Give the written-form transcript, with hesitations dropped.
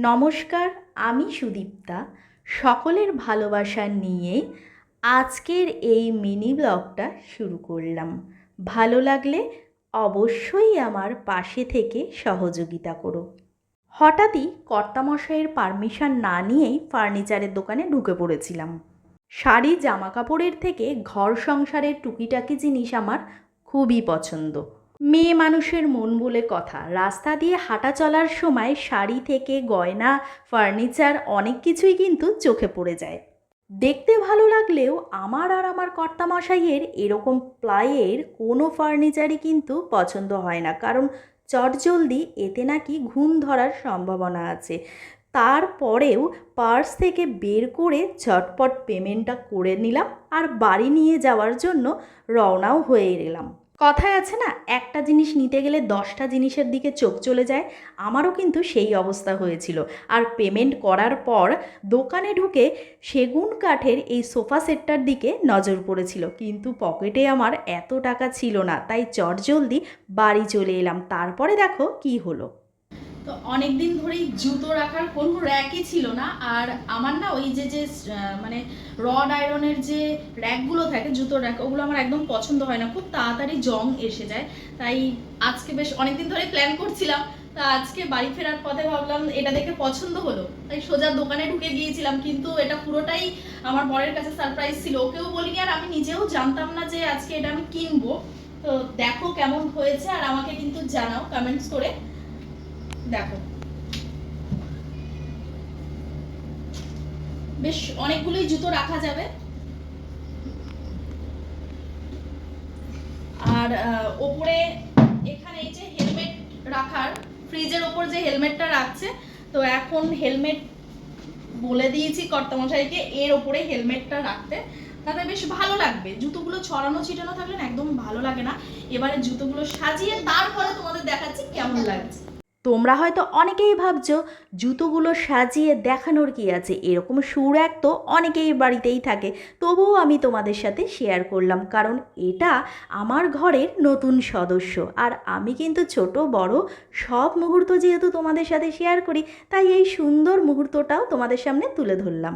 নমস্কার, আমি সুদীপ্তা। সকলের ভালোবাসা নিয়ে আজকের এই মিনি ব্লগটা শুরু করলাম। ভালো লাগলে অবশ্যই আমার পাশে থেকে সহযোগিতা করো। হঠাৎই কর্তামশাইয়ের পারমিশন না নিয়েই ফার্নিচারের দোকানে ঢুকে পড়েছিলাম। শাড়ি জামা কাপড়ের থেকে ঘর সংসারের টুকিটাকি জিনিস আমার খুবই পছন্দ। মেয়ে মানুষের মন বলে কথা, রাস্তা দিয়ে হাঁটা চলার সময় শাড়ি থেকে গয়না, ফার্নিচার অনেক কিছুই কিন্তু চোখে পড়ে যায়। দেখতে ভালো লাগলেও আমার আর আমার কর্তামশাইয়ের এরকম প্লাইয়ের কোনো ফার্নিচারই কিন্তু পছন্দ হয় না, কারণ চটজলদি এতে নাকি ঘুণ ধরার সম্ভাবনা আছে। তারপরেও পার্স থেকে বের করে ঝটপট পেমেন্টটা করে নিলাম আর বাড়ি নিয়ে যাওয়ার জন্য রওনাও হয়ে এলাম। কথায় আছে না, একটা জিনিস নিতে গেলে 10টা জিনিসের দিকে চোখ চলে যায়। আমারও কিন্তু সেই অবস্থা হয়েছিল। আর পেমেন্ট করার পর দোকানে ঢুকে সেগুন কাঠের এই সোফা সেটটার দিকে নজর পড়েছিল, কিন্তু পকেটে আমার এত টাকা ছিল না, তাই চটজলদি বাড়ি চলে এলাম। তারপরে দেখো কি হলো। তো অনেক দিন ধরেই জুতো রাখার কোনো র্যাকই ছিল না, আর আমার না ওই যে মানে রড আয়রনের যে র্যাকগুলো থাকে, জুতোর র্যাক, ওগুলো আমার একদম পছন্দ হয় না, খুব তাড়াতাড়ি জং এসে যায়। তাই আজকে বেশ অনেকদিন ধরে প্ল্যান করছিলাম, তা আজকে বাড়ি ফেরার পথে ভাবলাম এটা দেখে পছন্দ হলো, তাই সোজা দোকানে ঢুকে গিয়েছিলাম। কিন্তু এটা পুরোটাই আমার বরের কাছে সারপ্রাইজ ছিল, ওকেও বলিনি আর আমি নিজেও জানতাম না যে আজকে এটা আমি কিনবো। তো দেখো কেমন হয়েছে আর আমাকে কিন্তু জানাও কমেন্টস করে। দেখো বেশ অনেকগুলোই জুতো রাখা যাবে। আর ওপরে এখানে এই যে হেলমেট রাখার, ফ্রিজের ওপর যে হেলমেটটা রাখছে, তো এখন হেলমেট বলে দিয়েছি কর্তামশাইকে এর ওপরে হেলমেটটা রাখতে, তাতে বেশ ভালো লাগবে। জুতোগুলো ছড়ানো ছিটানো থাকলে না একদম ভালো লাগে না। এবারে জুতোগুলো সাজিয়ে তারপরে তোমাদের দেখাচ্ছি কেমন লাগছে। তোমরা হয়তো অনেকেই ভাবছো জুতোগুলো সাজিয়ে দেখানোর কি আছে, এরকম সুরাক তো অনেকেই বাড়িতেই থাকে, তবুও আমি তোমাদের সাথে শেয়ার করলাম, কারণ এটা আমার ঘরের নতুন সদস্য। আর আমি কিন্তু ছোট বড় সব মুহূর্ত যেহেতু তোমাদের সাথে শেয়ার করি, তাই এই সুন্দর মুহূর্তটাও তোমাদের সামনে তুলে ধরলাম।